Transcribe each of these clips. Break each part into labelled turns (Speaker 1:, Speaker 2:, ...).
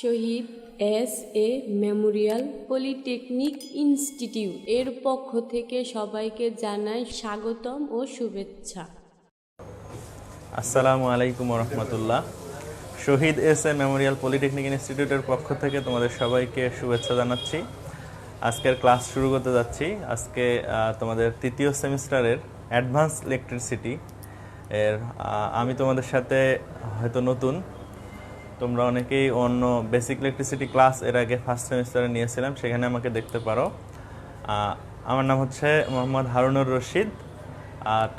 Speaker 1: Shahid S A memorial polytechnic institute এর পক্ষ থেকে সবাইকে জানাই স্বাগতম ও শুভেচ্ছা।
Speaker 2: আসসালামু আলাইকুম রহমতুল্লাহ। শহীদ এস এ মেমোরিয়াল পলিটেকনিক ইনস্টিটিউটের পক্ষ থেকে তোমাদের সবাইকে শুভেচ্ছা জানাচ্ছি। আজকের ক্লাস শুরু করতে যাচ্ছি। আজকে তোমাদের তৃতীয় সেমিস্টারের অ্যাডভান্স ইলেকট্রিসিটি এর আমি তোমাদের সাথে হয়তো নতুন, তোমরা অনেকেই অন্য বেসিক ইলেকট্রিসিটি ক্লাস এর আগে ফার্স্ট সেমিস্টারে নিয়েছিলাম, সেখানে আমাকে দেখতে পারো। আমার নাম হচ্ছে মোহাম্মদ হারুনুর রশিদ।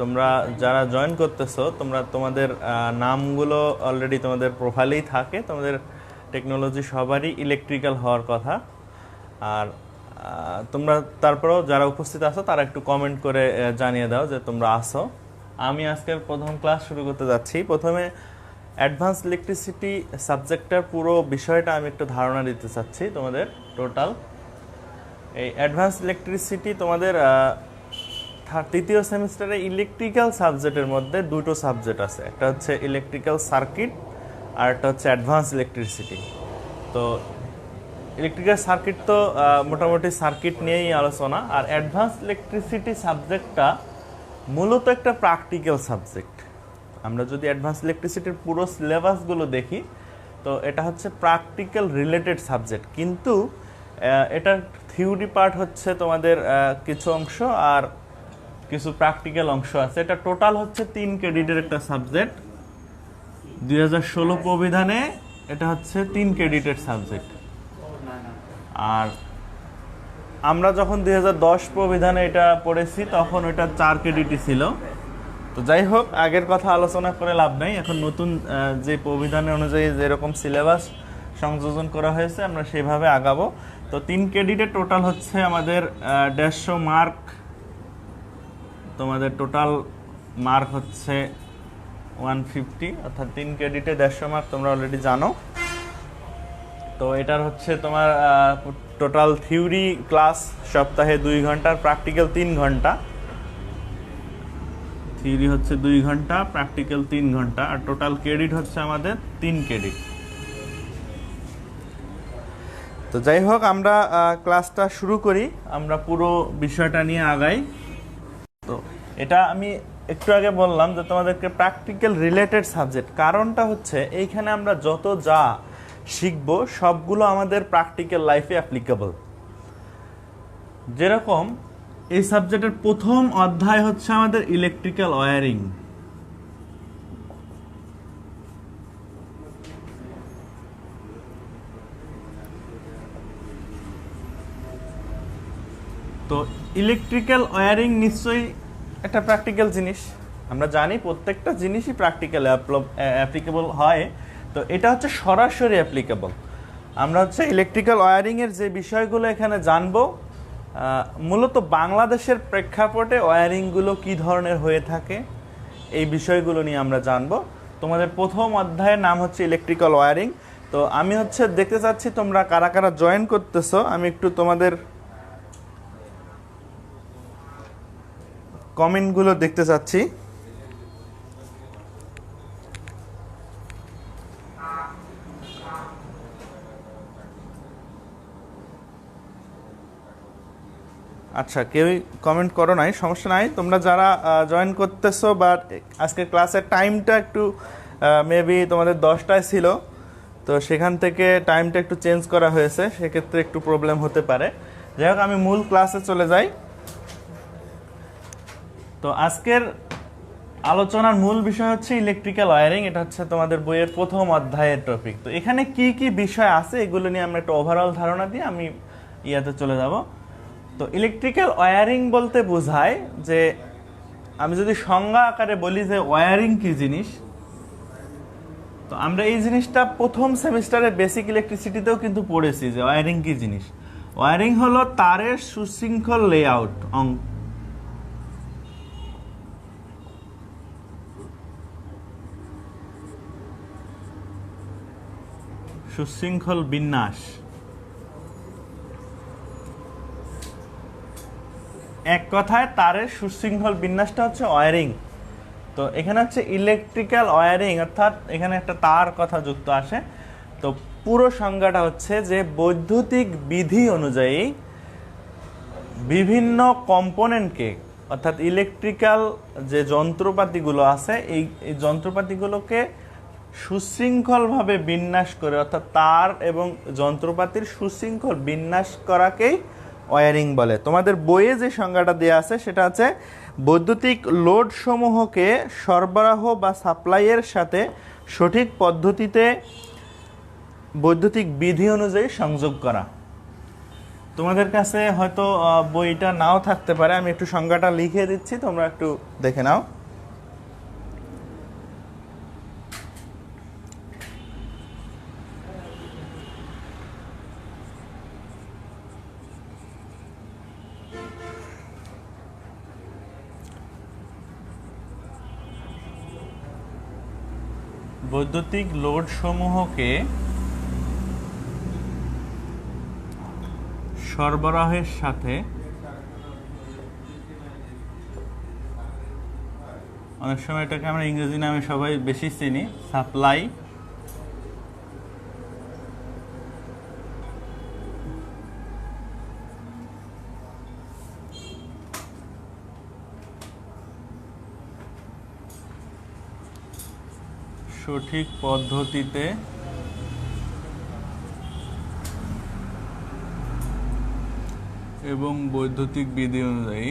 Speaker 2: তোমরা যারা জয়েন করতেছো তোমরা তোমাদের নামগুলো অলরেডি তোমাদের প্রোফাইলেই থাকে। তোমাদের টেকনোলজি সবারই ইলেকট্রিক্যাল হওয়ার কথা। আর তোমরা তারপরেও যারা উপস্থিত আছো তারা একটু কমেন্ট করে জানিয়ে দাও যে তোমরা আসো। আমি আজকের প্রথম ক্লাস শুরু করতে যাচ্ছি। প্রথমে অ্যাডভান্স ইলেকট্রিসিটি সাবজেক্টটার পুরো বিষয়টা আমি একটু ধারণা দিতে চাচ্ছি তোমাদের। টোটাল এই অ্যাডভান্স ইলেকট্রিসিটি তোমাদের তৃতীয় সেমিস্টারে ইলেকট্রিক্যাল সাবজেক্টের মধ্যে দুটো সাবজেক্ট আছে, একটা হচ্ছে ইলেকট্রিক্যাল সার্কিট আর একটা হচ্ছে অ্যাডভান্স ইলেকট্রিসিটি। তো ইলেকট্রিক্যাল সার্কিট তো মোটামুটি সার্কিট নিয়েই আলোচনা, আর অ্যাডভান্স ইলেকট্রিসিটি সাবজেক্টটা মূলত একটা প্র্যাকটিক্যাল সাবজেক্ট। আমরা যদি অ্যাডভান্স ইলেকট্রিসিটির পুরো সিলেবাসগুলো দেখি তো এটা হচ্ছে প্র্যাকটিক্যাল রিলেটেড সাবজেক্ট, কিন্তু এটার থিওরি পার্ট হচ্ছে তোমাদের কিছু অংশ আর কিছু প্র্যাকটিক্যাল অংশ আছে। এটা টোটাল হচ্ছে 3 ক্রেডিটের একটা সাবজেক্ট। 2016 প্রবিধানে এটা হচ্ছে 3 ক্রেডিটের সাবজেক্ট। আর আমরা যখন 2010 প্রবিধানে এটা পড়েছি তখন ওটা 4 ক্রেডিটই ছিল। তো যাই হোক, আগের কথা আলোচনা করে লাভ নেই। এখন নতুন যে প্রবিধান অনুযায়ী যেরকম সিলেবাস সংযোজন করা হয়েছে আমরা সেভাবে আগাবো। তো 3 ক্রেডিটে টোটাল হচ্ছে আমাদের 150 মার্ক। তোমাদের টোটাল মার্ক হচ্ছে 150, অর্থাৎ 3 ক্রেডিটে 150 মার্ক, তোমরা অলরেডি জানো। তো এটার হচ্ছে তোমার টোটাল থিওরি ক্লাস সপ্তাহে 2 ঘন্টার, প্র্যাকটিক্যাল 3 ঘন্টা। থিওরি হচ্ছে 2 ঘন্টা, প্র্যাকটিক্যাল 3 ঘন্টা, আর টোটাল ক্রেডিট হচ্ছে আমাদের 3 ক্রেডিট। তো যাই হোক, আমরা ক্লাসটা শুরু করি, আমরা পুরো বিষয়টা নিয়ে আগাই। তো এটা আমি একটু আগে বললাম যে তোমাদেরকে প্র্যাকটিক্যাল রিলেটেড সাবজেক্ট, কারণটা হচ্ছে এইখানে আমরা যত যা শিখব সবগুলো আমাদের প্র্যাকটিক্যাল লাইফে অ্যাপ্লিকেবল। যেরকম এই সাবজেক্টের প্রথম অধ্যায় হচ্ছে আমাদের ইলেকট্রিক্যাল ওয়্যারিং। তো ইলেকট্রিক্যাল ওয়্যারিং নিশ্চয়ই একটা প্র্যাকটিক্যাল জিনিস। আমরা জানি প্রত্যেকটা জিনিসই প্র্যাকটিক্যাল অ্যাপ্লিকেবল হয়। তো এটা হচ্ছে সরাসরি অ্যাপ্লিকেবল। আমরা হচ্ছে ইলেকট্রিক্যাল ওয়্যারিংয়ের যে বিষয়গুলো এখানে জানবো, মূলত বাংলাদেশের প্রেক্ষাপটে ওয়্যারিংগুলো কী ধরনের হয়ে থাকে এই বিষয়গুলো নিয়ে আমরা জানবো। তোমাদের প্রথম অধ্যায়ের নাম হচ্ছে ইলেকট্রিক্যাল ওয়্যারিং। তো আমি হচ্ছে দেখতে চাচ্ছি তোমরা কারা কারা জয়েন করতেছো। আমি একটু তোমাদের কমেন্টগুলো দেখতে চাচ্ছি। আচ্ছা, কেউই কমেন্ট করো নাই, সমস্যা নাই। তোমরা যারা জয়েন করতেছো, বাট আজকের ক্লাসের টাইমটা একটু মেবি তোমাদের 10টায় ছিল, তো সেখান থেকে টাইমটা একটু চেঞ্জ করা হয়েছে, সেক্ষেত্রে একটু প্রবলেম হতে পারে। যাই হোক, আমি মূল ক্লাসে চলে যাই। তো আজকের আলোচনার মূল বিষয় হচ্ছে ইলেকট্রিক্যাল ওয়্যারিং। এটা হচ্ছে তোমাদের বইয়ের প্রথম অধ্যায়ের টপিক। তো এখানে কি কি বিষয় আছে এগুলো নিয়ে আমরা একটা ওভারঅল ধারণা দিয়ে আমি ইয়াতে চলে যাব। তো ইলেকট্রিক্যাল ওয়্যারিং বলতে বোঝায় যে, আমি যদি সংজ্ঞা আকারে বলি যে ওয়্যারিং কি জিনিস, তো আমরা এই জিনিসটা প্রথম সেমিস্টারে বেসিক ইলেকট্রিসিটিতেও কিন্তু পড়েছি যে ওয়্যারিং কি জিনিস। ওয়্যারিং হলো তারের সুশৃঙ্খল লেআউট, সুশৃঙ্খল বিন্যাস। এক কথায় তারের সুশৃঙ্খল বিন্যাসটা হচ্ছে ওয়্যারিং। তো এখানে হচ্ছে ইলেকট্রিক্যাল ওয়্যারিং, অর্থাৎ এখানে একটা তার কথা যুক্ত আসে। তো পুরো সংজ্ঞাটা হচ্ছে যে বৈদ্যুতিক বিধি অনুযায়ী বিভিন্ন কম্পোনেন্টকে, অর্থাৎ ইলেকট্রিক্যাল যে যন্ত্রপাতিগুলো আছে এই যন্ত্রপাতিগুলোকে সুশৃঙ্খলভাবে বিন্যাস করে, অর্থাৎ তার এবং যন্ত্রপাতির সুশৃঙ্খল বিন্যাস করাকেই ওয়্যারিং বলে। তোমাদের বইয়ে যে সংজ্ঞাটা দেওয়া আছে সেটা আছে বৈদ্যুতিক লোড সমূহকে সরবরাহ বা সাপ্লাইয়ের সাথে সঠিক পদ্ধতিতে বৈদ্যুতিক বিধি অনুযায়ী সংযোগ করা। তোমাদের কাছে হয়তো বইটা নাও থাকতে পারে, আমি একটু সংজ্ঞাটা লিখে দিচ্ছি, তোমরা একটু দেখে নাও। বৈদ্যুতিক লোড সমূহকে সরবরাহের সাথে, অনেক সময় এটাকে আমরা ইংরেজি নামে সবাই বেশি চিনি, সাপ্লাই, সঠিক পদ্ধতিতে এবং বৈদ্যুতিক বিধি অনুযায়ী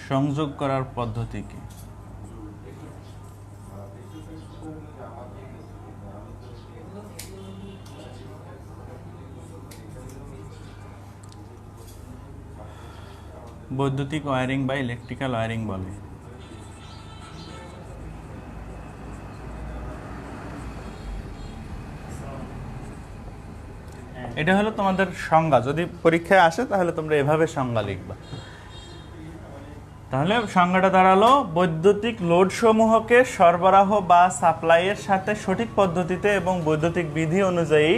Speaker 2: সংযোগ করার পদ্ধতি কি? বৈদ্যুতিক ওয়্যারিং বা ইলেকট্রিক্যাল ওয়্যারিং বলে। এটা হলো তোমাদের সংজ্ঞা, যদি পরীক্ষায় আসে তাহলে তোমরা এভাবে সংজ্ঞা লিখবা। তাহলে সংজ্ঞাটা দাঁড়ালো বৈদ্যুতিক লোড সমূহকে সরবরাহ বা সাপ্লাইয়ের সাথে সঠিক পদ্ধতিতে এবং বৈদ্যুতিক বিধি অনুযায়ী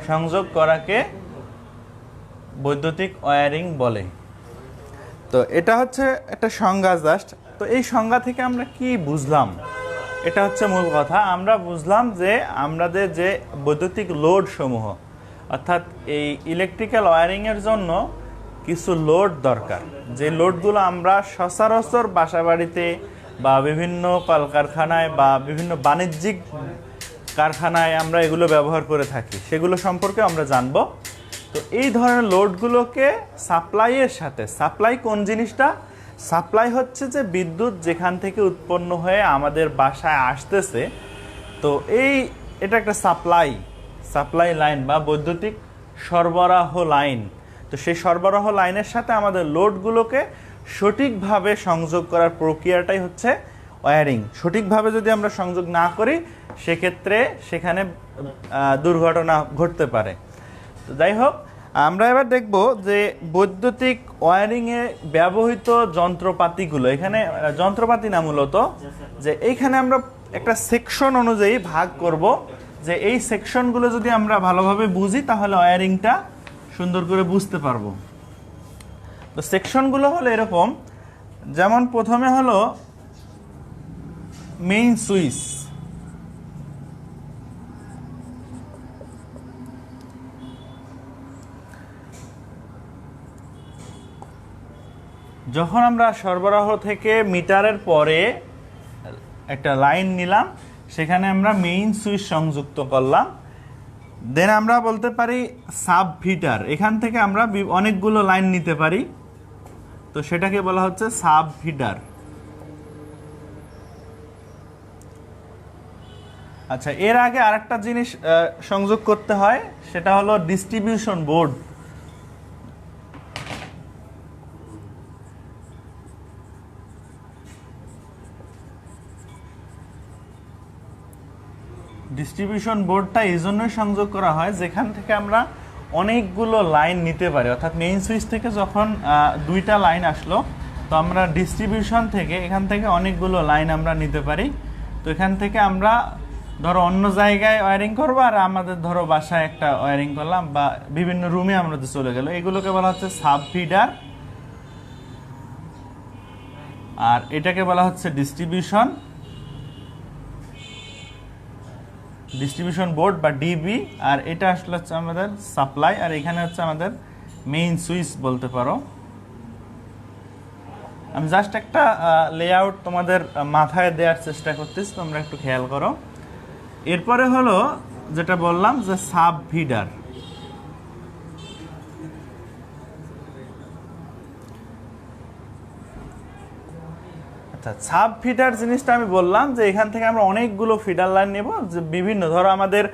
Speaker 2: সংযোগ করাকে বৈদ্যুতিক ওয়্যারিং বলে। তো এটা হচ্ছে একটা সংজ্ঞা জাস্ট। তো এই সংজ্ঞা থেকে আমরা কি বুঝলাম, এটা হচ্ছে মূল কথা। আমরা বুঝলাম যে আমাদের যে বৈদ্যুতিক লোড সমূহ, অর্থাৎ এই ইলেকট্রিক্যাল ওয়্যারিংয়ের জন্য কিছু লোড দরকার, যে লোডগুলো আমরা সচরাচর বাসাবাড়িতে বা বিভিন্ন কলকারখানায় বা বিভিন্ন বাণিজ্যিক কারখানায় আমরা এগুলো ব্যবহার করে থাকি, সেগুলো সম্পর্কে আমরা জানবো। তো এই ধরনের লোডগুলোকে সাপ্লাইয়ের সাথে, সাপ্লাই কোন জিনিসটা? সাপ্লাই হচ্ছে যে বিদ্যুৎ যেখান থেকে উৎপন্ন হয়ে আমাদের বাসায় আসতেছে, তো এটা একটা সাপ্লাই লাইন বা বৈদ্যুতিক সরবরাহ লাইন। তো সেই সরবরাহ লাইনের সাথে আমাদের লোডগুলোকে সঠিকভাবে সংযোগ করার প্রক্রিয়াটাই হচ্ছে ওয়্যারিং। সঠিকভাবে যদি আমরা সংযোগ না করি সেক্ষেত্রে সেখানে দুর্ঘটনা ঘটতে পারে। তো যাই হোক, আমরা এবার দেখব যে বৈদ্যুতিক ওয়্যারিংয়ে ব্যবহৃত যন্ত্রপাতিগুলো, এখানে যন্ত্রপাতি না মূলত, যে এইখানে আমরা একটা সেকশন অনুযায়ী ভাগ করব, যে এই সেকশনগুলো যদি আমরা ভালোভাবে বুঝি তাহলে ওয়্যারিংটা সুন্দর করে বুঝতে পারবো। তো সেকশনগুলো হলো এরকম, যেমন প্রথমে হলো মেইন সুইচ। যখন আমরা সরবরাহ থেকে মিটারের পরে একটা লাইন নিলাম, সেখানে আমরা মেইন সুইচ সংযুক্ত করলাম। দেন আমরা বলতে পারি সাব ফিডার, এখান থেকে আমরা অনেকগুলো লাইন নিতে পারি, তো সেটাকে বলা হচ্ছে সাব ফিডার। আচ্ছা, এর আগে আরেকটা জিনিস সংযোগ করতে হয়, সেটা হলো ডিস্ট্রিবিউশন বোর্ড। ডিস্ট্রিবিউশন বোর্ডটা এই জন্যই সংযোগ করা হয় যেখান থেকে আমরা অনেকগুলো লাইন নিতে পারি, অর্থাৎ মেইন সুইচ থেকে যখন দুইটা লাইন আসলো, তো আমরা ডিস্ট্রিবিউশন থেকে এখান থেকে অনেকগুলো লাইন আমরা নিতে পারি। তো এখান থেকে আমরা ধরো অন্য জায়গায় ওয়্যারিং করবো আর আমাদের ধরো বাসায় একটা ওয়্যারিং করলাম বা বিভিন্ন রুমে আমরা তো চলে গেল, এগুলোকে বলা হচ্ছে সাব ফিডার। আর এটাকে বলা হচ্ছে ডিস্ট্রিবিউশন বোর্ড বা ডিবি। আর এটা আসলে হচ্ছে আমাদের সাপ্লাই, আর এখানে হচ্ছে আমাদের মেইন সুইচ বলতে পারো। আমি জাস্ট একটা লেআউট তোমাদের মাথায় দেওয়ার চেষ্টা করতেছি, তোমরা একটু খেয়াল করো। এরপরে হলো যেটা বললাম যে সাব ফিডার। আচ্ছা, সাব ফিডার জিনিসটা আমি বললাম যে এখান থেকে আমরা অনেকগুলো ফিডার লাইন নেব, যে বিভিন্ন ধরো আমাদের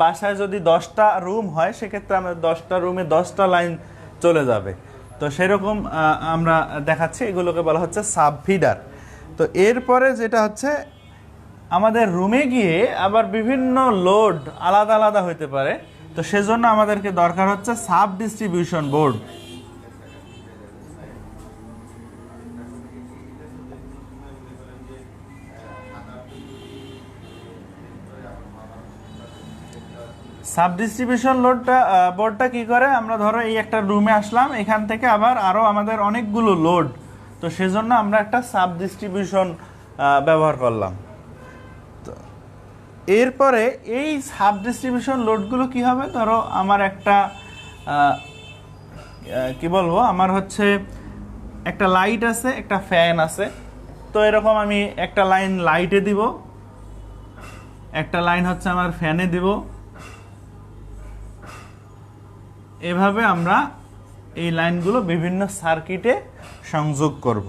Speaker 2: বাসায় যদি 10টা রুম হয় সেক্ষেত্রে আমাদের 10টা রুমে 10টা লাইন চলে যাবে। তো সেরকম আমরা দেখাচ্ছি, এগুলোকে বলা হচ্ছে সাব ফিডার। তো এরপরে যেটা হচ্ছে আমাদের রুমে গিয়ে আবার বিভিন্ন লোড আলাদা আলাদা হতে পারে, তো সেজন্য আমাদেরকে দরকার হচ্ছে sub distribution board. Sub distribution বোর্ডটা কি করে, আমরা ধরো এই একটা রুমে আসলাম, এখান থেকে আবার আরো আমাদের অনেকগুলো লোড, তো সেজন্য আমরা একটা সাব ডিস্ট্রিবিউশন ব্যবহার করলাম। তো এরপরে এই সাব ডিস্ট্রিবিউশন লোডগুলো কি হবে, ধরো আমার একটা কি বলবো, আমার হচ্ছে একটা লাইট আছে, একটা ফ্যান আছে। তো এরকম আমি একটা লাইন লাইটে দিব, একটা লাইন হচ্ছে আমার ফ্যানে দিব। এভাবে আমরা এই লাইনগুলো বিভিন্ন সার্কিটে সংযোগ করব।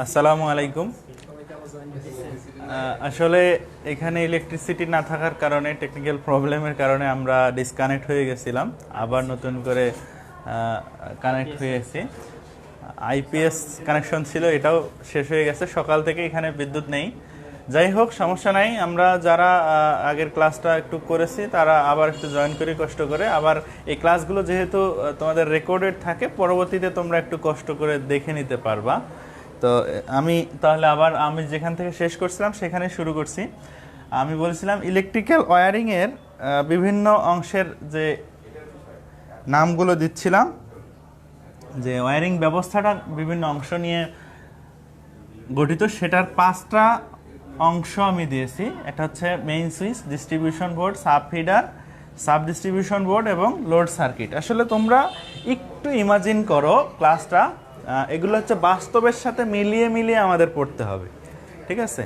Speaker 2: আসসালামু আলাইকুম। আসলে এখানে ইলেকট্রিসিটি না থাকার কারণে, টেকনিক্যাল প্রবলেমের কারণে আমরা ডিসকানেক্ট হয়ে গেছিলাম, আবার নতুন করে কানেক্ট হয়েছি। আইপিএস কানেকশন ছিল, এটাও শেষ হয়ে গেছে, সকাল থেকে এখানে বিদ্যুৎ নেই। যাই হোক, সমস্যা নাই, আমরা যারা আগের ক্লাসটা একটু করেছি তারা আবার একটু জয়েন করি কষ্ট করে। আবার এই ক্লাসগুলো যেহেতু তোমাদের রেকর্ডেড থাকে, পরবর্তীতে তোমরা একটু কষ্ট করে দেখে নিতে পারবা। তো আমি তাহলে আবার আমি যেখান থেকে শেষ করছিলাম সেখানে শুরু করছি। আমি বলছিলাম ইলেকট্রিক্যাল ওয়্যারিংয়ের বিভিন্ন অংশের যে নামগুলো দিচ্ছিলাম, যে ওয়্যারিং ব্যবস্থাটা বিভিন্ন অংশ নিয়ে গঠিত, সেটার 5টা অংশ আমি দিয়েছি। এটা হচ্ছে main switch, distribution board, sub feeder, sub distribution board এবং লোড সার্কিট। আসলে তোমরা একটু ইমাজিন করো ক্লাসটা, এগুলো হচ্ছে বাস্তবের সাথে মিলিয়ে আমাদের পড়তে হবে, ঠিক আছে?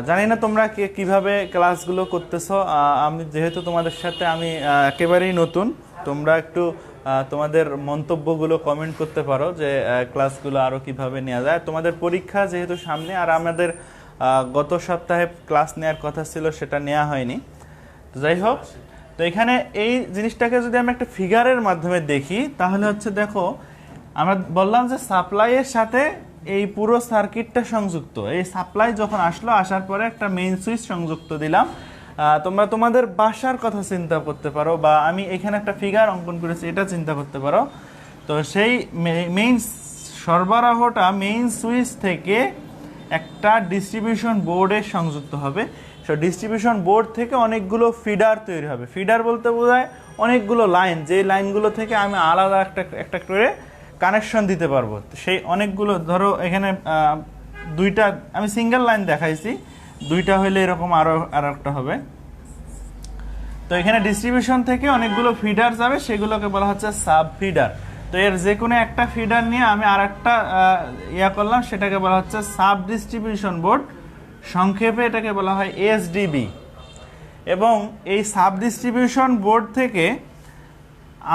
Speaker 2: জানি না তোমরা কিভাবে ক্লাসগুলো করতেছো। আমি যেহেতু তোমাদের সাথে আমি একেবারেই নতুন, তোমরা একটু তোমাদের মন্তব্যগুলো কমেন্ট করতে পারো যে ক্লাসগুলো আরও কিভাবে নেওয়া যায়। তোমাদের পরীক্ষা যেহেতু সামনে, আর আমাদের গত সপ্তাহে ক্লাস নেওয়ার কথা ছিল, সেটা নেওয়া হয়নি। তো যাই হোক, তো এখানে এই জিনিসটাকে যদি আমি একটা ফিগারের মাধ্যমে দেখি, তাহলে হচ্ছে দেখো, আমরা বললাম যে সাপ্লাইয়ের সাথে এই পুরো সার্কিটটা সংযুক্ত। এই সাপ্লাই যখন আসলো, আসার পরে একটা মেইন সুইচ সংযুক্ত দিলাম। তোমরা তোমাদের বাসার কথা চিন্তা করতে পারো, বা আমি এখানে একটা ফিগার অঙ্কন করেছি, এটা চিন্তা করতে পারো। তো সেই মেইন সরবরাহটা মেইন সুইচ থেকে একটা ডিস্ট্রিবিউশন বোর্ডে সংযুক্ত হবে। সো ডিস্ট্রিবিউশন বোর্ড থেকে অনেকগুলো ফিডার তৈরি হবে। ফিডার বলতে বোঝায় অনেকগুলো লাইন, যে লাইনগুলো থেকে আমি আলাদা একটা করে কানেকশন দিতে পারবো। সেই অনেকগুলো, ধরো এখানে 2টা আমি সিঙ্গেল লাইন দেখাইছি, 2টা হইলে এরকম আরো একটা হবে। তো এখানে ডিস্ট্রিবিউশন থেকে অনেকগুলো ফিডার যাবে, সেগুলোকে বলা হচ্ছে সাব ফিডার। তো এর যে কোনো একটা ফিডার নিয়ে আমি আরেকটা করলাম, সেটাকে বলা হচ্ছে সাব ডিস্ট্রিবিউশন বোর্ড, সংক্ষেপে এটাকে বলা হয় এসডিবি। এবং এই সাব ডিস্ট্রিবিউশন বোর্ড থেকে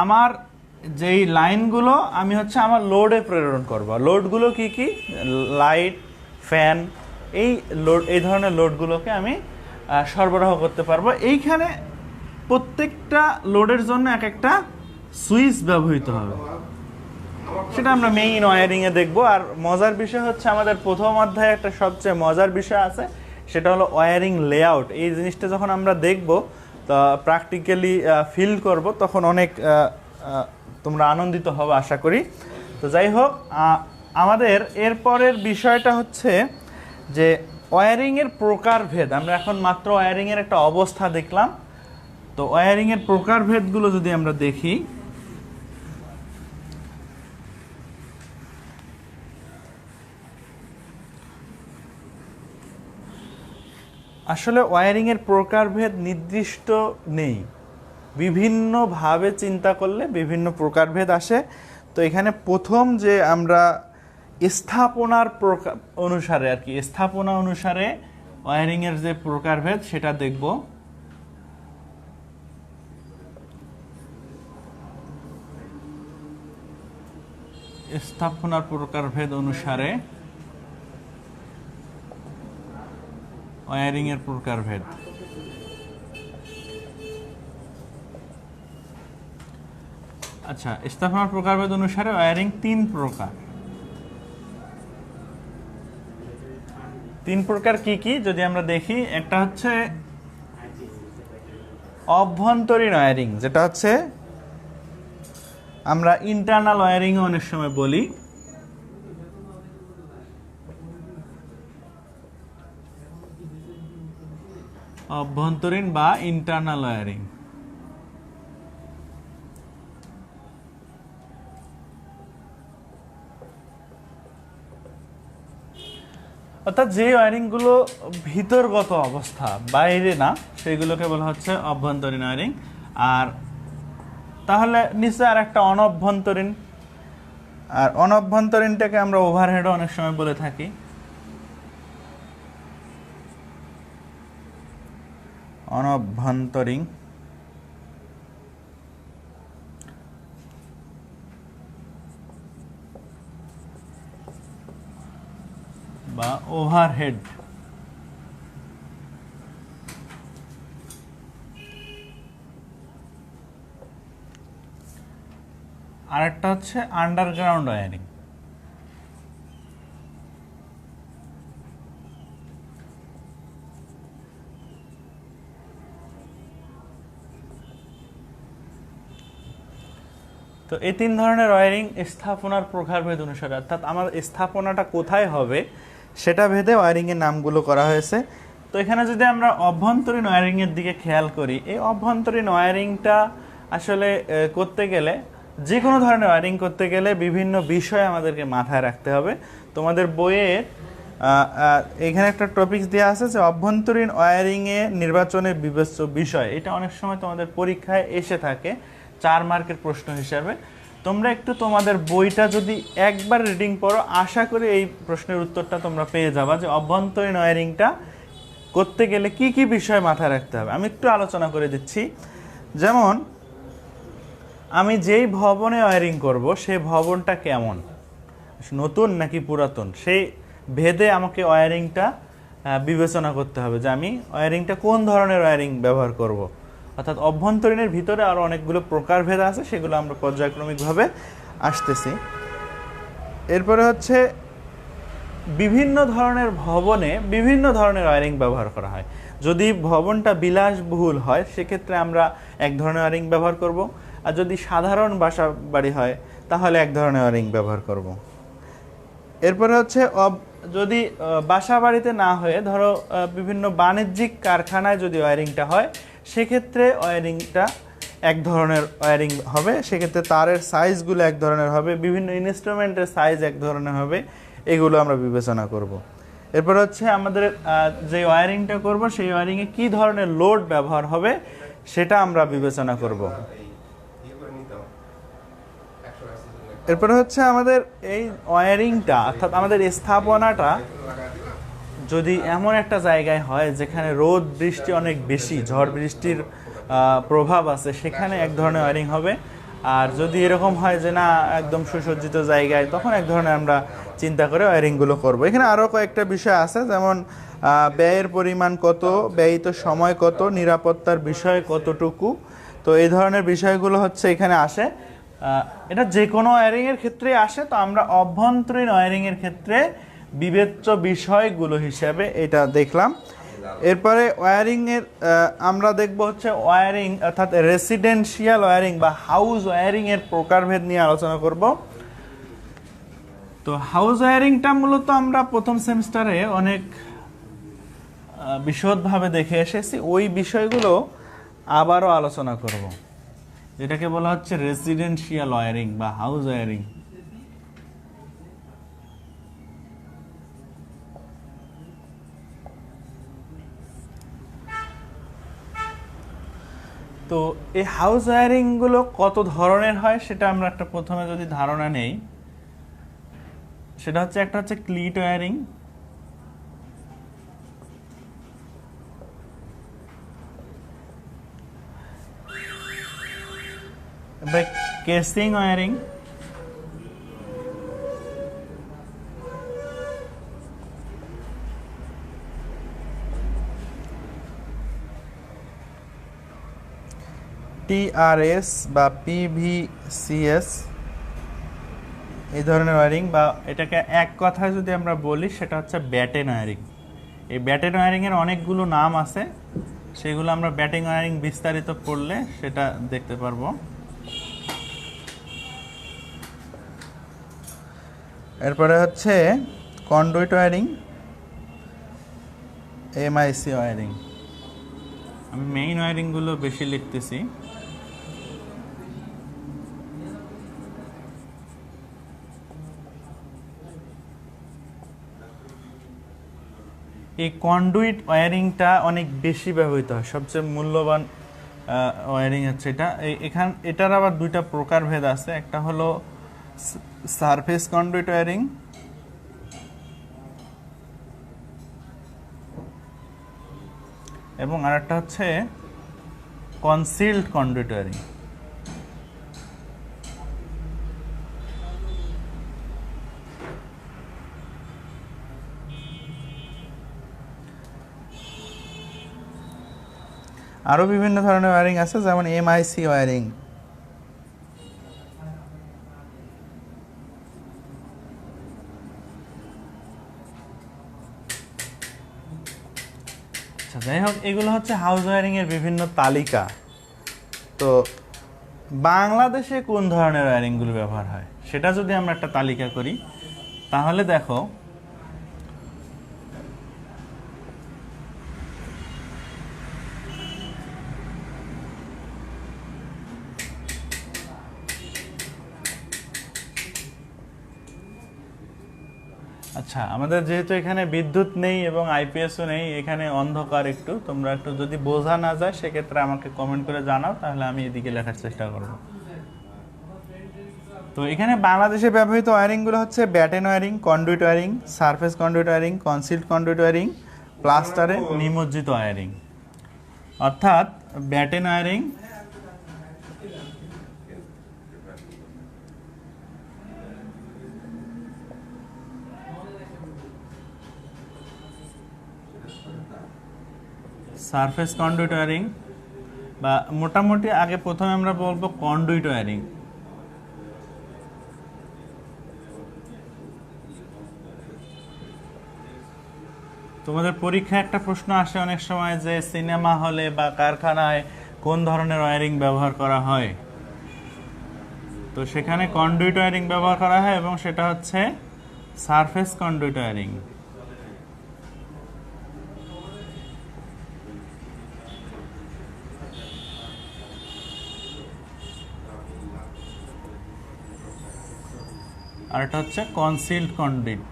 Speaker 2: আমার যেই লাইনগুলো আমি হচ্ছে আমার লোডে প্রেরণ করব। লোডগুলো কি কি? লাইট, ফ্যান, এই ধরনের লোডগুলোকে আমি সরবরাহ করতে পারবো। এইখানে প্রত্যেকটা লোডের জন্য এক একটা সুইচ ব্যবহৃত হবে, সেটা আমরা মেইন ওয়্যারিংয়ে দেখবো। আর মজার বিষয় হচ্ছে, আমাদের প্রথম অধ্যায়ে একটা সবচেয়ে মজার বিষয় আছে, সেটা হলো ওয়্যারিং লেআউট। এই জিনিসটা যখন আমরা দেখব, তো প্র্যাকটিক্যালি ফিল করব, তখন অনেক তোমরা আনন্দিত হবে আশা করি। তো যাই হোক, আমাদের এরপরের বিষয়টা হচ্ছে যে ওয়্যারিংয়ের প্রকারভেদ, আমরা এখন মাত্র ওয়্যারিংয়ের একটা অবস্থা দেখলাম। তো ওয়্যারিংয়ের প্রকারভেদগুলো যদি আমরা দেখি, আসলে ওয়্যারিংয়ের প্রকারভেদ নির্দিষ্ট নেই, বিভিন্নভাবে চিন্তা করলে বিভিন্ন প্রকারভেদ আসে। তো এখানে প্রথম যে আমরা স্থাপনার প্রকার অনুসারে আর কি, স্থাপনা অনুসারে ওয়্যারিংয়ের যে প্রকারভেদ সেটা দেখব। স্থাপনার প্রকারভেদ অনুসারে ওয়্যারিংয়ের প্রকারভেদ। আচ্ছা, স্থাপনার প্রকারভেদ অনুসারে ওয়্যারিং 3 প্রকার। 3 প্রকার কি কি যদি আমরা দেখি, একটা হচ্ছে অভ্যন্তরীণ ওয়্যারিং, যেটা হচ্ছে আমরা ইন্টারনাল ওয়্যারিং অনেক সময় বলি। অভ্যন্তরীণ বা ইন্টারনাল ওয়্যারিং। অর্থাৎ যে ওয়্যারিংগুলো ভিতরগত অবস্থা, বাইরে না, সেগুলোকে বলা হচ্ছে অভ্যন্তরীণ ওয়্যারিং। আর তাহলে নিচে আর একটা অনভ্যন্তরীণ, আর অনভ্যন্তরীণটাকে আমরা ওভারহেডও অনেক সময় বলে থাকি। অনভ্যন্তরীণ বা ওভারহেড। আরেকটা হচ্ছে আন্ডারগ্রাউন্ড ওয়্যারিং। তো এই 3 ধরনের ওয়্যারিং স্থাপনার প্রকারভেদ অনুসারে, অর্থাৎ আমার স্থাপনাটা কোথায় হবে সেটা ভেদে ওয়্যারিংয়ের নামগুলো করা হয়েছে। তো এখানে যদি আমরা অভ্যন্তরীণ ওয়্যারিংয়ের দিকে খেয়াল করি, এই অভ্যন্তরীণ ওয়্যারিংটা আসলে করতে গেলে, যে কোনো ধরনের ওয়্যারিং করতে গেলে বিভিন্ন বিষয় আমাদেরকে মাথায় রাখতে হবে। তোমাদের বইয়ের এখানে একটা টপিকস দেওয়া আছে যে অভ্যন্তরীণ ওয়্যারিংয়ে নির্বাচনের বিবেচ্য বিষয়। এটা অনেক সময় তোমাদের পরীক্ষায় এসে থাকে 4 মার্কের প্রশ্ন হিসাবে। তোমরা একটু তোমাদের বইটা যদি একবার রিডিং পড়ো, আশা করি এই প্রশ্নের উত্তরটা তোমরা পেয়ে যাবা যে অভ্যন্তরীণ ওয়্যারিংটা করতে গেলে কি কি বিষয় মাথায় রাখতে হবে। আমি একটু আলোচনা করে দিচ্ছি। যেমন আমি যেই ভবনে ওয়্যারিং করব, সেই ভবনটা কেমন, নতুন নাকি পুরাতন, সেই ভেদে আমাকে ওয়্যারিংটা বিবেচনা করতে হবে যে আমি ওয়্যারিংটা কোন ধরনের ওয়্যারিং ব্যবহার করব। অর্থাৎ অভ্যন্তরীণের ভিতরে আরও অনেকগুলো প্রকারভেদ আছে, সেগুলো আমরা পর্যায়ক্রমিকভাবে আসতেছি। এরপরে হচ্ছে বিভিন্ন ধরনের ভবনে বিভিন্ন ধরনের ওয়্যারিং ব্যবহার করা হয়। যদি ভবনটা বিলাসবহুল হয় সেক্ষেত্রে আমরা এক ধরনের ওয়্যারিং ব্যবহার করব, আর যদি সাধারণ বাসা বাড়ি হয় তাহলে এক ধরনের ওয়্যারিং ব্যবহার করব। এরপরে হচ্ছে যদি বাসা বাড়িতে না হয়ে ধরো বিভিন্ন বাণিজ্যিক কারখানায় যদি ওয়্যারিংটা হয়, সেক্ষেত্রে ওয়্যারিংটা এক ধরনের ওয়্যারিং হবে। সেক্ষেত্রে তারের সাইজগুলো এক ধরনের হবে, বিভিন্ন ইনস্ট্রুমেন্টের সাইজ এক ধরনের হবে, এগুলো আমরা বিবেচনা করব। এরপর হচ্ছে আমাদের যে ওয়্যারিংটা করব সেই ওয়্যারিংয়ে কী ধরনের লোড ব্যবহার হবে সেটা আমরা বিবেচনা করব। এরপরে হচ্ছে আমাদের এই ওয়্যারিংটা, অর্থাৎ আমাদের স্থাপনাটা যদি এমন একটা জায়গায় হয় যেখানে রোদ বৃষ্টি অনেক বেশি, ঝড় বৃষ্টির প্রভাব আছে, সেখানে এক ধরনের ওয়্যারিং হবে। আর যদি এরকম হয় যে না একদম সুসজ্জিত জায়গায়, তখন এক ধরনের আমরা চিন্তা করে ওয়্যারিংগুলো করব। এখানে আরও কয়েকটা বিষয় আছে, যেমন ব্যয়ের পরিমাণ কত, ব্যয়িত সময় কত, নিরাপত্তার বিষয় কতটুকু। তো এই ধরনের বিষয়গুলো হচ্ছে এখানে আসে। এটা যে কোনো ওয়্যারিংয়ের ক্ষেত্রে আসে। তো আমরা অভ্যন্তরীণ ওয়্যারিংয়ের ক্ষেত্রে বিবেচ্য বিষয়গুলো হিসাবে এটা দেখলাম। এরপরে ওয়্যারিংয়ের আমরা দেখব হচ্ছে ওয়্যারিং, অর্থাৎ রেসিডেন্সিয়াল ওয়্যারিং বা হাউস ওয়্যারিংয়ের প্রকারভেদ নিয়ে আলোচনা করব। তো হাউস ওয়্যারিংটা মূলত আমরা প্রথম সেমিস্টারে অনেক বিশদভাবে দেখে এসেছি, ওই বিষয়গুলো আবারও আলোচনা করব, যেটাকে বলা হচ্ছে রেসিডেন্সিয়াল ওয়্যারিং বা হাউস ওয়্যারিং। তো এই হাউস ওয়্যারিং গুলো কত ধরনের হয় সেটা আমরা একটা প্রথমে যদি ধারণা নেই, সেটা হচ্ছে একটা হচ্ছে cleat wiring, casing wiring, TRS বা পিভিসিএস, এই ধরনের ওয়্যারিং, বা এটাকে এক কথায় যদি আমরা বলি সেটা হচ্ছে ব্যাটেন ওয়্যারিং। এই ব্যাটেন ওয়্যারিং এর অনেকগুলো নাম আছে, সেগুলো আমরা ব্যাটেন ওয়্যারিং বিস্তারিত পড়লে সেটা দেখতে পারবো। এরপরে হচ্ছে কন্ডুইট ওয়্যারিং, এমআইসি ওয়্যারিং। আমি মেইন ওয়্যারিং গুলো বেশি লিখতেছি। এই কন্ডুইট ওয়্যারিংটা অনেক বেশি ব্যবহৃত হয়, সবচেয়ে মূল্যবান ওয়্যারিং হচ্ছে এটা। এটার আবার দুইটা প্রকারভেদ আছে, একটা হলো সারফেস কন্ডুইট ওয়্যারিং, এবং আরেকটা হচ্ছে কনসিলড কন্ডুইট ওয়্যারিং। আরো বিভিন্ন ধরনের ওয়্যারিং আছে, যেমন এমআইসি ওয়্যারিং। আচ্ছা, যাই হোক, এগুলো হচ্ছে হাউস ওয়্যারিং এর বিভিন্ন তালিকা। তো বাংলাদেশে কোন ধরনের ওয়্যারিং গুলো ব্যবহার হয় সেটা যদি আমরা একটা তালিকা করি, তাহলে দেখো আচ্ছা, আমাদের যেহেতু এখানে বিদ্যুৎ নেই এবং আইপিএসও নেই, এখানে অন্ধকার, একটু তোমরা একটু যদি বোঝা না যায় সেক্ষেত্রে আমাকে কমেন্ট করে জানাও, তাহলে আমি এদিকে লেখার চেষ্টা করব। তো এখানে বাংলাদেশে ব্যবহৃত ওয়্যারিং গুলো হচ্ছে batten wiring, conduit wiring, surface conduit wiring, concealed conduit wiring, প্লাস্টারে নিমজ্জিত ওয়্যারিং। অর্থাৎ batten wiring, surface conduit wiring, বা মোটামুটি আগে প্রথমে আমরা বলবো কন্ডুইট ওয়্যারিং। তোমাদের পরীক্ষায় একটা প্রশ্ন আসে অনেক সময় যে সিনেমা হলে বা কারখানায় কোন ধরনের ওয়্যারিং ব্যবহার করা হয়। তো সেখানে কন্ডুইট ওয়্যারিং ব্যবহার করা হয়, এবং সেটা হচ্ছে সারফেস কন্ডুইট ওয়্যারিং। আর এটা হচ্ছে কনসিলড কন্ডুইট।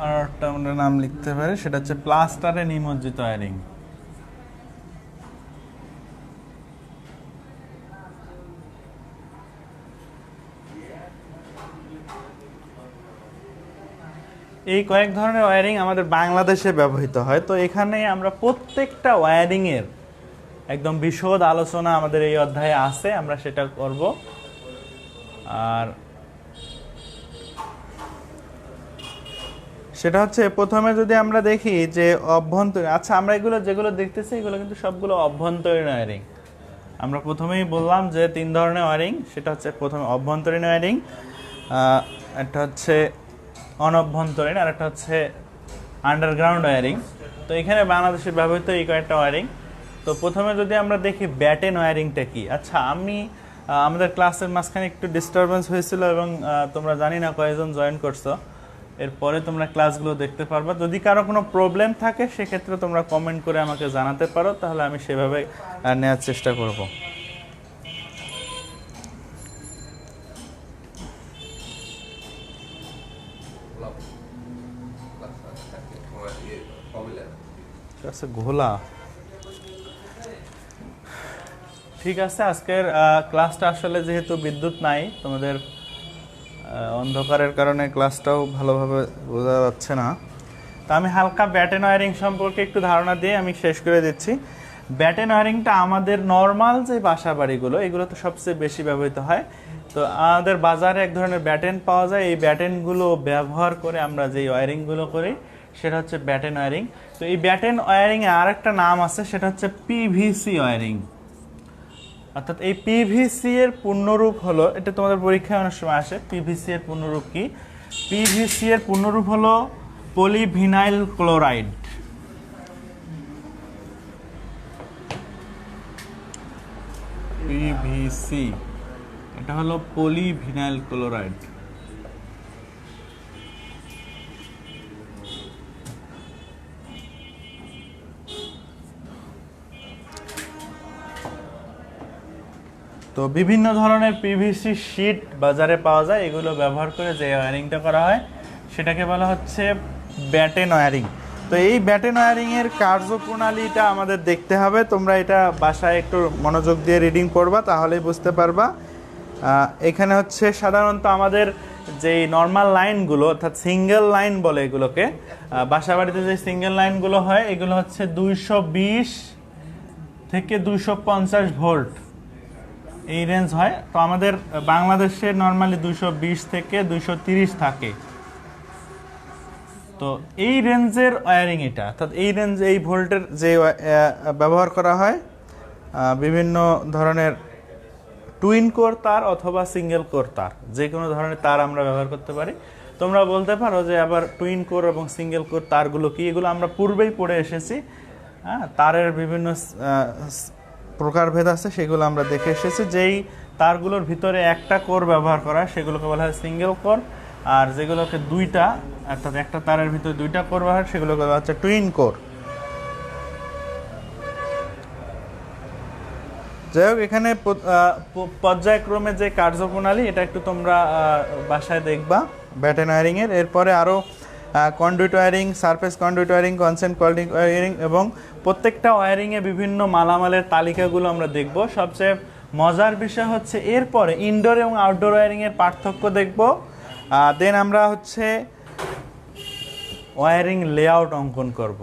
Speaker 2: আর একটা আমরা নাম লিখতে পারি, সেটা হচ্ছে প্লাস্টারে নিমজ্জিত ওয়্যারিং। এই কয়েক ধরনের ওয়্যারিং আমাদের বাংলাদেশে ব্যবহৃত হয়। তো এখানে আমরা প্রত্যেকটা ওয়্যারিং এর একদম বিশদ আলোচনা আমাদের এই অধ্যায়ে আছে, আমরা সেটা করব। আর সেটা হচ্ছে প্রথমে যদি আমরা দেখি যে অভ্যন্তরীণ, আচ্ছা আমরা এগুলো যেগুলো দেখতেছি এগুলো কিন্তু সবগুলো অভ্যন্তরীণ ওয়্যারিং। আমরা প্রথমেই বললাম যে তিন ধরনের ওয়্যারিং, সেটা হচ্ছে প্রথমে অভ্যন্তরীণ ওয়্যারিং, একটা হচ্ছে অনভ্যন্তরীণ, আর একটা হচ্ছে আন্ডারগ্রাউন্ড ওয়্যারিং। তো এখানে বাংলাদেশে ব্যবহৃত এই কয়েকটা ওয়্যারিং। তো প্রথমে যদি আমরা দেখি ব্যাটেন ওয়্যারিংটা কি। আচ্ছা, আমি আমাদের ক্লাসের মাঝখানে একটু ডিস্টারবেন্স হয়েছিল এবং তোমরা জানি না কয়েকজন জয়েন করছো। এরপরে তোমরা ক্লাসগুলো দেখতে পারবা। যদি কারো কোনো প্রবলেম থাকে সেক্ষেত্রে তোমরা কমেন্ট করে আমাকে জানাতে পারো, তাহলে আমি সেভাবে নেওয়ার চেষ্টা করব। ঘোলা ঠিক আছে। আজকের ক্লাসটা আসলে যেহেতু বিদ্যুৎ নাই, তোমাদের অন্ধকারের কারণে ক্লাসটাও ভালোভাবে বোঝা যাচ্ছে না। তা আমি হালকা ব্যাটেন ওয়ারিং সম্পর্কে একটু ধারণা দিয়ে আমি শেষ করে দিচ্ছি। ব্যাটেন ওয়ারিংটা আমাদের নর্মাল যে বাসা বাড়িগুলো, এগুলো তো সবচেয়ে বেশি ব্যবহৃত হয়। তো আমাদের বাজারে এক ধরনের ব্যাটেন পাওয়া যায়। এই ব্যাটেনগুলো ব্যবহার করে আমরা যেই ওয়ারিংগুলো করি সেটা হচ্ছে ব্যাটেন ওয়ারিং। তো এই ব্যাটেন ওয়ারিংয়ে আর একটা নাম আছে, সেটা হচ্ছে পিভিসি ওয়ারিং। অর্থাৎ এই পিভিসি এর পূর্ণরূপ হলো, এটা তোমাদের পরীক্ষায় অনেক সময় আসে, পিভিসি এর পূর্ণরূপ কি? পিভিসি এর পূর্ণরূপ হলো পলিভিনাইল ক্লোরাইড। পিভিসি এটা হলো পলিভিনাইল ক্লোরাইড। তো বিভিন্ন ধরনের পিভিসি শীট বাজারে পাওয়া যায়। এগুলো ব্যবহার করে যে ওয়্যারিংটা করা হয় সেটাকে বলা হচ্ছে ব্যাটেন ওয়্যারিং। তো এই ব্যাটেন ওয়্যারিংয়ের কার্যপ্রণালীটা আমাদের দেখতে হবে। তোমরা এটা বাসায় একটু মনোযোগ দিয়ে রিডিং পড়বা, তাহলেই বুঝতে পারবা। এখানে হচ্ছে সাধারণত আমাদের যেই নর্মাল লাইনগুলো, অর্থাৎ সিঙ্গেল লাইন বলে এগুলোকে, বাসা বাড়িতে যে সিঙ্গেল লাইনগুলো হয় এগুলো হচ্ছে 220 থেকে 250 ভোল্ট এই রেঞ্জ হয়। তো আমাদের বাংলাদেশে নর্মালি 220 থেকে 230 থাকে। তো এই রেঞ্জের ওয়্যারিং এটা, অর্থাৎ এই রেঞ্জ, এই ভোল্টের যে ব্যবহার করা হয় বিভিন্ন ধরনের টুইন কোর তার অথবা সিঙ্গেল কোর তার, যে কোনো ধরনের তার আমরা ব্যবহার করতে পারি। তোমরা বলতে পারো যে আবার টুইন কোর এবং সিঙ্গেল কোর তারগুলো কি? এগুলো আমরা পূর্বেই পড়ে এসেছি। তারের বিভিন্ন প্রকারভেদ আছে, সেগুলো আমরা দেখে এসেছি। যেই তারগুলোর ভিতরে একটা কোর ব্যবহার করা সেগুলোকে বলা হয় সিঙ্গেল কোর, আর যেগুলোকে দুইটা, অর্থাৎ একটা তারের ভিতরে দুইটা কোর ব্যবহার, সেগুলোকে বলা হচ্ছে টুইন কোর। যাই হোক, এখানে পর্যায়ক্রমে যে কার্যপ্রণালী এটা একটু তোমরা বাসায় দেখবা ব্যাটেন ওয়্যারিংয়ের। এরপরে আরও conduit wiring, surface conduit wiring, concealed conduit wiring এবং প্রত্যেকটা ওয়্যারিংয়ে বিভিন্ন মালামালের তালিকাগুলো আমরা দেখব। সবচেয়ে মজার বিষয় হচ্ছে এরপরে ইনডোর এবং আউটডোর ওয়্যারিংয়ের পার্থক্য দেখব। দেন আমরা হচ্ছে ওয়্যারিং লেআউট অঙ্কন করব।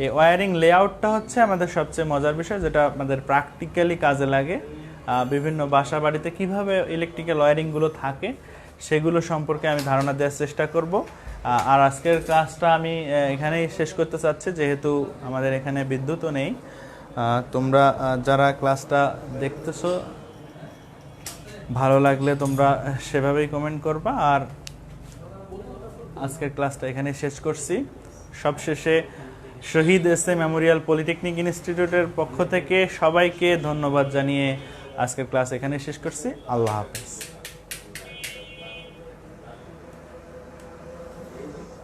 Speaker 2: এই ওয়্যারিং লেআউটটা হচ্ছে আমাদের সবচেয়ে মজার বিষয়, যেটা আমাদের প্র্যাকটিক্যালি কাজে লাগে। বিভিন্ন বাসা বাড়িতে কীভাবে ইলেকট্রিক্যাল ওয়্যারিংগুলো থাকে সেগুলো সম্পর্কে আমি ধারণা দেওয়ার চেষ্টা করব। আর আজকের ক্লাসটা আমি এখানেই শেষ করতে চাচ্ছি, যেহেতু আমাদের এখানে বিদ্যুৎও নেই। তোমরা যারা ক্লাসটা দেখতেছো, ভালো লাগলে তোমরা সেভাবেই কমেন্ট করবা। আর আজকের ক্লাসটা এখানেই শেষ করছি। সবশেষে শহীদ এসএ মেমোরিয়াল পলিটেকনিক ইনস্টিটিউটের পক্ষ থেকে সবাইকে ধন্যবাদ জানিয়ে আজকের ক্লাস এখানেই শেষ করছি। আল্লাহ হাফেজ।